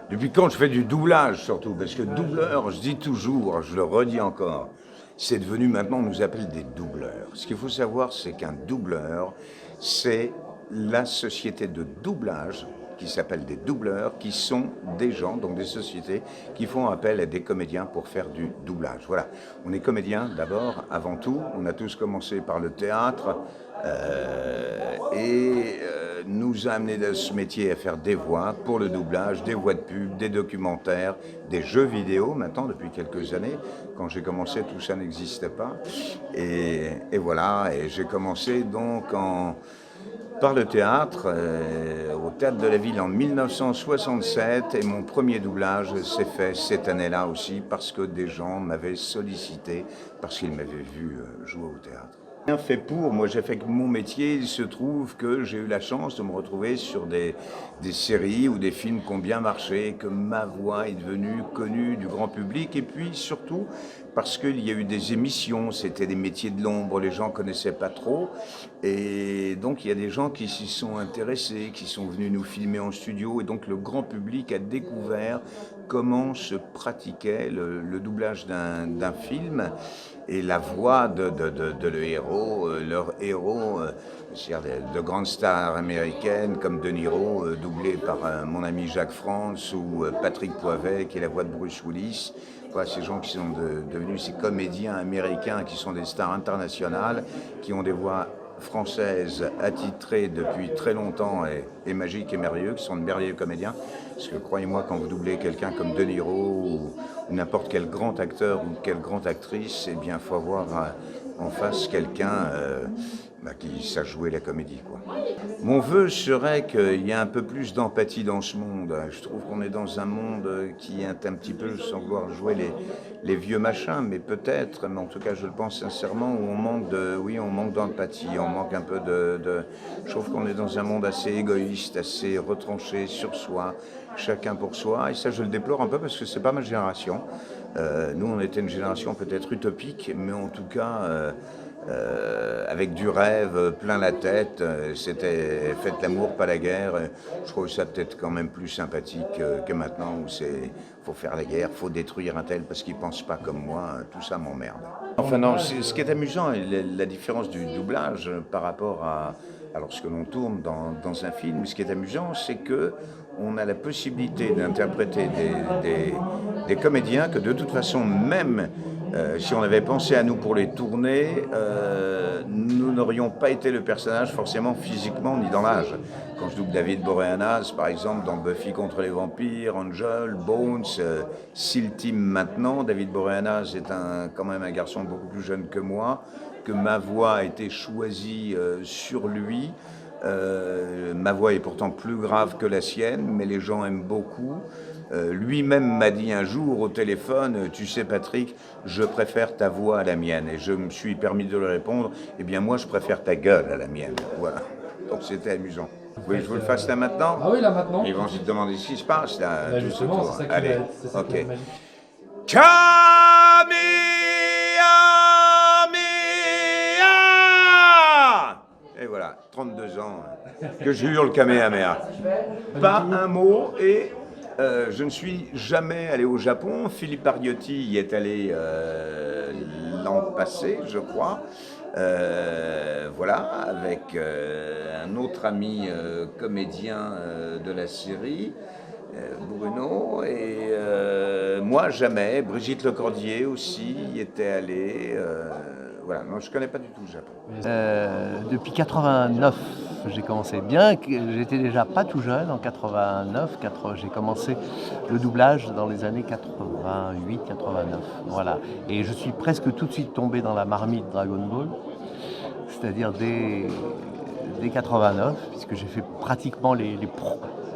Depuis quand je fais du doublage surtout? Parce que doubleur, je dis toujours, je le redis encore, c'est devenu maintenant, on nous appelle des doubleurs. Ce qu'il faut savoir, c'est qu'un doubleur, c'est la société de doublage qui s'appelle des doubleurs, qui sont des gens, donc des sociétés, qui font appel à des comédiens pour faire du doublage. Voilà, on est comédien d'abord, avant tout, on a tous commencé par le théâtre, nous a amené de ce métier à faire des voix pour le doublage, des voix de pub, des documentaires, des jeux vidéo maintenant depuis quelques années. Quand j'ai commencé, tout ça n'existait pas. Et voilà, et j'ai commencé donc par le théâtre, au Théâtre de la Ville en 1967, et mon premier doublage s'est fait cette année-là aussi parce que des gens m'avaient sollicité, parce qu'ils m'avaient vu jouer au théâtre. Rien fait pour, moi j'ai fait que mon métier, il se trouve que j'ai eu la chance de me retrouver sur des séries ou des films qui ont bien marché, que ma voix est devenue connue du grand public, et puis surtout parce qu'il y a eu des émissions, c'était des métiers de l'ombre, les gens ne connaissaient pas trop, et donc il y a des gens qui s'y sont intéressés, qui sont venus nous filmer en studio, et donc le grand public a découvert comment se pratiquait le doublage d'un film, et la voix de le héros, leur héros, de grandes stars américaines comme De Niro, doublé par mon ami Jacques France, ou Patrick Poivet, qui est la voix de Bruce Willis. Quoi, ces gens qui sont devenus ces comédiens américains qui sont des stars internationales, qui ont des voix françaises attitrées depuis très longtemps et magiques et merveilleux, qui sont de merveilleux comédiens. Parce que croyez-moi, quand vous doublez quelqu'un comme De Niro ou n'importe quel grand acteur ou quelle grande actrice, eh bien, il faut avoir en face quelqu'un qui sache jouer la comédie, quoi. Mon vœu serait qu'il y ait un peu plus d'empathie dans ce monde. Je trouve qu'on est dans un monde qui est un petit peu, sans vouloir jouer les vieux machins, mais peut-être, mais en tout cas je le pense sincèrement, où on manque on manque d'empathie, on manque un peu je trouve qu'on est dans un monde assez égoïste, assez retranché sur soi, chacun pour soi, et ça je le déplore un peu parce que c'est pas ma génération. Nous on était une génération peut-être utopique, mais en tout cas avec du rêve plein la tête, c'était faites l'amour, pas la guerre. Je trouve ça peut-être quand même plus sympathique que maintenant où faut faire la guerre, faut détruire un tel parce qu'il pense pas comme moi, tout ça m'emmerde. Enfin non, ce qui est amusant, la différence du doublage par rapport à lorsque l'on tourne dans un film, ce qui est amusant, c'est que on a la possibilité d'interpréter des comédiens que de toute façon, même si on avait pensé à nous pour les tourner, nous n'aurions pas été le personnage forcément physiquement ni dans l'âge. Quand je double David Boreanaz, par exemple, dans Buffy contre les vampires, Angel, Bones, Seal Team maintenant, David Boreanaz est quand même un garçon beaucoup plus jeune que moi, que ma voix a été choisie sur lui. Ma voix est pourtant plus grave que la sienne, mais les gens aiment beaucoup. Lui-même m'a dit un jour au téléphone, tu sais Patrick, je préfère ta voix à la mienne. Et je me suis permis de lui répondre, eh bien moi je préfère ta gueule à la mienne. Voilà, donc c'était amusant. Vous voulez que je vous le fasse là maintenant? Ah oui, là maintenant. Ils vont se demander ce qui se passe là. Bah, justement, c'est ça qui Allez, c'est ça qui ok. est magique. Kamehameha! Et voilà, 32 ans que je hurle Kamehameha. Pas un mot, et je ne suis jamais allé au Japon. Philippe Ariotti y est allé l'an passé, je crois. Voilà, avec un autre ami comédien de la série, Bruno, et moi jamais. Brigitte Lecordier aussi y était allée. Voilà, non, je ne connais pas du tout le Japon. Depuis 89, j'ai commencé. Bien que j'étais déjà pas tout jeune, en 89, j'ai commencé le doublage dans les années 88-89. Voilà. Et je suis presque tout de suite tombé dans la marmite Dragon Ball, c'est-à-dire dès 89, puisque j'ai fait pratiquement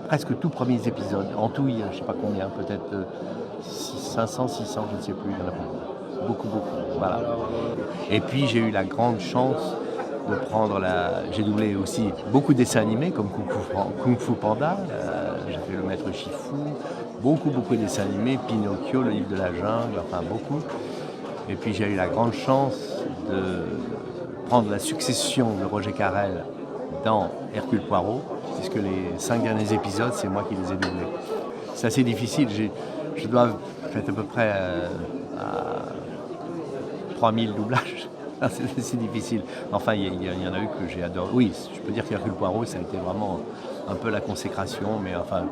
presque tous premiers épisodes. En tout, il y a, je ne sais pas combien, peut-être 500, 600, je ne sais plus, il y en a beaucoup, voilà. Et puis j'ai eu la grande chance de j'ai doublé aussi beaucoup de dessins animés comme Kung Fu Panda, j'ai fait le Maître Shifu, beaucoup de dessins animés, Pinocchio, le Livre de la Jungle, enfin beaucoup. Et puis j'ai eu la grande chance de prendre la succession de Roger Carrel dans Hercule Poirot, puisque les 5 derniers épisodes, c'est moi qui les ai doublés. c'est assez difficile. Je dois faire à peu près à 3000 doublages. C'est difficile. Enfin, il y en a eu que j'ai adoré. Oui, je peux dire qu'Hercule Poirot, ça a été vraiment un peu la consécration. Mais enfin,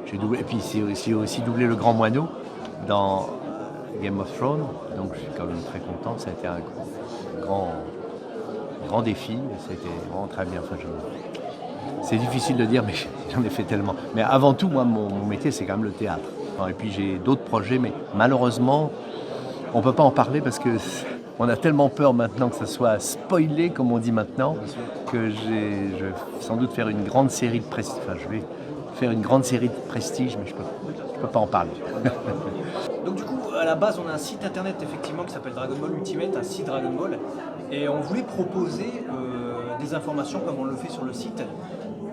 j'ai doublé. Et puis, c'est aussi doublé le Grand Moineau dans Game of Thrones. Donc, je suis quand même très content. Ça a été un grand défi. C'était vraiment très bien. Enfin, c'est difficile de dire, mais j'en ai fait tellement. Mais avant tout, moi, mon métier, c'est quand même le théâtre. Et puis, j'ai d'autres projets, mais malheureusement, on ne peut pas en parler parce que on a tellement peur maintenant que ça soit spoilé, comme on dit maintenant, que je vais sans doute faire une grande série de prestige. Enfin, je vais faire une grande série de prestige, mais je peux pas en parler. Donc du coup, à la base, on a un site internet effectivement qui s'appelle Dragon Ball Ultimate, un site Dragon Ball, et on voulait proposer des informations comme on le fait sur le site,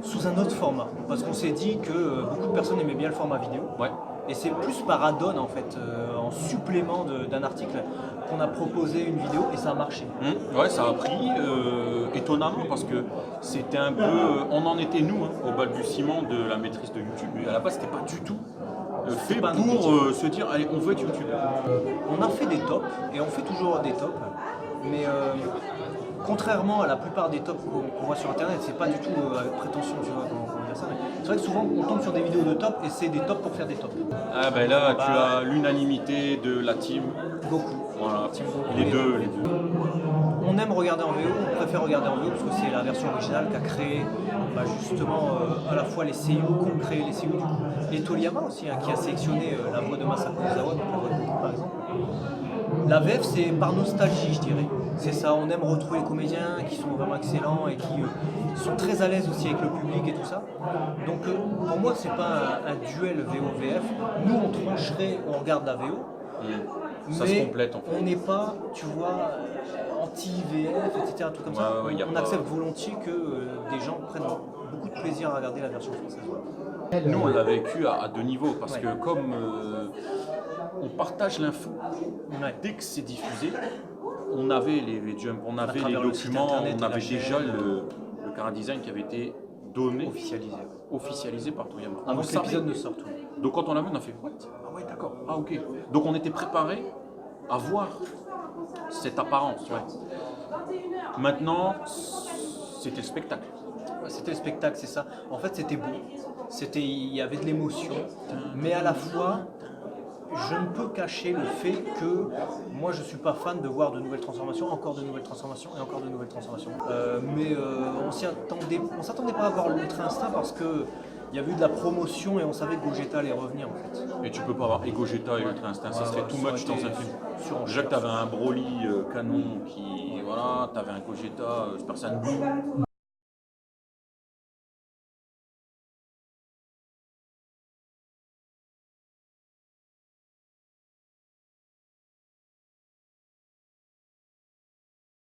sous un autre format, parce qu'on s'est dit que beaucoup de personnes aimaient bien le format vidéo. Ouais. Et c'est plus par add-on en fait, en supplément d'un article, qu'on a proposé une vidéo et ça a marché. Ouais, ça a pris étonnamment parce que c'était un peu. On en était nous au balbutiement de la maîtrise de YouTube. Et à la base, c'était pas du tout fait pas pour se dire allez, on veut être YouTube. On a fait des tops et on fait toujours des tops, mais contrairement à la plupart des tops qu'on voit sur internet, c'est pas du tout avec prétention, tu vois, comment dire ça. Mais c'est vrai que souvent on tombe sur des vidéos de tops et c'est des tops pour faire des tops. Ah ben là, tu as l'unanimité de la team. Beaucoup. Voilà, Team Goku. les deux. On aime regarder en VO, on préfère regarder en VO parce que c'est la version originale qu'a créé justement à la fois les seiyuu qu'ont créé les seiyuu du coup, et Toriyama aussi qui a sélectionné la voix de Masako Ozawa, donc la voix de Goku par exemple. La VF c'est par nostalgie je dirais, c'est ça, on aime retrouver les comédiens qui sont vraiment excellents et qui sont très à l'aise aussi avec le public et tout ça. Donc pour moi c'est pas un duel VO-VF, nous on trancherait, on regarde la VO. Ça mais se complète en fait. on n'est pas, tu vois, anti-VF, etc. Tout comme ça. Ouais, on accepte volontiers que des gens prennent beaucoup de plaisir à regarder la version française. Nous, on l'a vécu à deux niveaux parce Ouais. que comme on partage l'info, Ouais. dès que c'est diffusé, on avait les jumps, on avait les travers le site documents, internet on et avait la chaîne. déjà le chara-design qui avait été donné, officialisé par Toriyama. On Avant le que l'épisode savait. ne sorte. Donc quand on l'a vu, on a fait what? Ah ouais, d'accord. Ah ok. Donc on était préparé à voir cette apparence. Ouais. Maintenant, c'était le spectacle. C'était le spectacle, c'est ça. En fait, c'était beau. Il y avait de l'émotion, mais à la fois, je ne peux cacher le fait que moi, je suis pas fan de voir de nouvelles transformations, encore de nouvelles transformations et encore de nouvelles transformations. Mais on s'attendait pas à voir l'Ultra Instinct parce que il y avait eu de la promotion et on savait que Gogeta allait revenir en fait. Et tu peux pas avoir Gogeta et Ultra Instinct, ça serait too ça aurait much dans été un film. surenchère. Déjà que tu avais un Broly canon qui, voilà, tu avais un Gogeta Super Saiyan Blue.